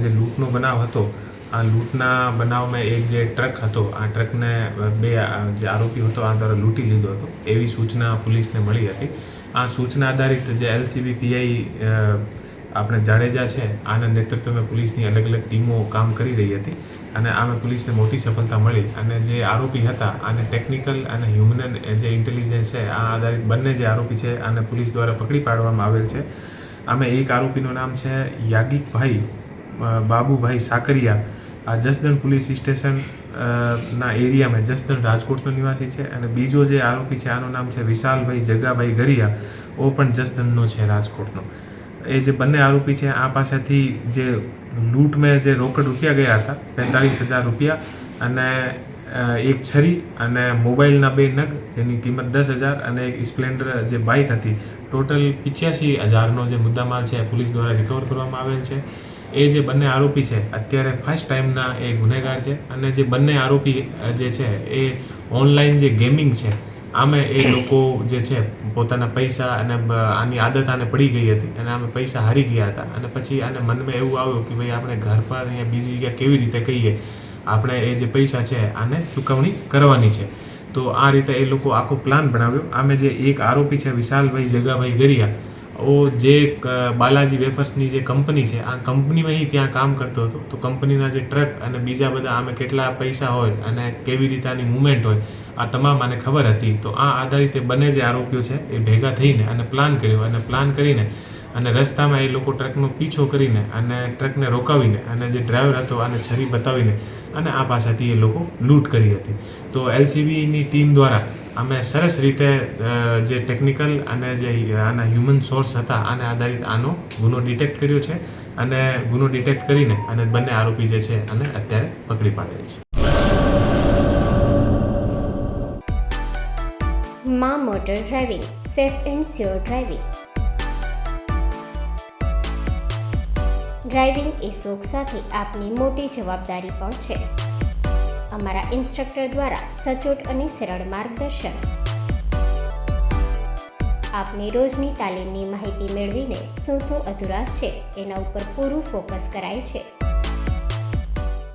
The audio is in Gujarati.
જે લૂંટનો બનાવ હતો, આ લૂંટના બનાવમાં એક જે ટ્રક હતો, આ ટ્રકને બે જે આરોપી હતો આ દ્વારા લૂંટી લીધો હતો એવી સૂચના પોલીસને મળી હતી. આ સૂચના આધારિત જે LCB PI આપણે જાડેજા છે, આના નેતૃત્વમાં પોલીસની અલગ અલગ ટીમો કામ કરી રહી હતી અને આમાં પોલીસને મોટી સફળતા મળી. અને જે આરોપી હતા આને ટેકનિકલ અને હ્યુમન જે ઇન્ટેલિજન્સ છે આ આધારિત બંને જે આરોપી છે આને પોલીસ દ્વારા પકડી પાડવામાં આવેલ છે. આમાં એક આરોપીનું નામ છે યાગિકભાઈ બાબુભાઈ સાકરિયા. આ જસદણ પોલીસ સ્ટેશન ના એરિયામાં જસદણ રાજકોટનો નિવાસી છે. અને બીજો જે આરોપી છે આનું નામ છે વિશાલભાઈ જગાભાઈ ગરિયા, ઓ પણ જસદણનો છે, રાજકોટનો. એ જે બંને આરોપી છે આ પાસેથી જે લૂંટમાં જે રોકડ રૂપિયા ગયા હતા 45,000 રૂપિયા અને એક છરી અને મોબાઈલના 2 નગ જેની કિંમત 10,000 અને એક સ્પ્લેન્ડર જે બાઇક હતી, ટોટલ 85,000નો જે મુદ્દામાલ છે પોલીસ દ્વારા રિકવર કરવામાં આવેલ છે. એ જે બંને આરોપી છે અત્યારે ફર્સ્ટ ટાઈમના એ ગુનેગાર છે. અને જે બંને આરોપી જે છે એ ઓનલાઈન જે ગેમિંગ છે આમે એ લોકો જે છે પોતાના પૈસા અને આની આદત આને પડી ગઈ હતી અને આમે પૈસા હારી ગયા હતા. અને પછી આને મનમાં એવું આવ્યું કે ભાઈ આપણે ઘર પર અહીંયા બીજી જગ્યા કેવી રીતે કહીએ, આપણે એ જે પૈસા છે આને ચૂકવણી કરવાની છે. તો આ રીતે એ લોકો આખો પ્લાન બનાવ્યો. આમે જે એક આરોપી છે વિશાલભાઈ જગાભાઈ ગરિયા, ઓ જે બાલાજી વેફર્સની જે કંપની છે આ કંપનીમાં ત્યાં કામ કરતો હતો. તો કંપનીના જે ટ્રક અને બીજા બધા આમે કેટલા પૈસા હોય અને કેવી રીતે આની મૂવમેન્ટ હોય આ તમામ આને ખબર હતી. તો આ આધારિત બંને જે આરોપીઓ છે એ ભેગા થઈને અને પ્લાન કર્યો અને પ્લાન કરીને અને રસ્તામાં એ લોકો ટ્રકનો પીછો કરીને અને ટ્રકને રોકાવીને અને જે ડ્રાઈવર હતો આને છરી બતાવીને અને આ પાસેથી એ લોકો લૂંટ કરી હતી. તો LCBની ટીમ દ્વારા અમે સરસ રીતે જે ટેકનિકલ અને જે આના હ્યુમન સોર્સ હતા આને આધારિત આનો ગુનો ડિટેક્ટ કર્યો છે અને ગુનો ડિટેક્ટ કરીને અને બંને આરોપી જે છે આને અત્યારે પકડી પાડેલ છે. માં motor driving, safe and sure driving. Driving એ શોખ સાથે આપની મોટી જવાબદારી પણ છે. અમારા ઇન્સ્ટ્રક્ટર દ્વારા સચોટ અને સરળ માર્ગદર્શન. આપની રોજની તાલીમની માહિતી મેળવીને શું અધુરાશ છે એના ઉપર પૂરું ફોકસ કરાય છે.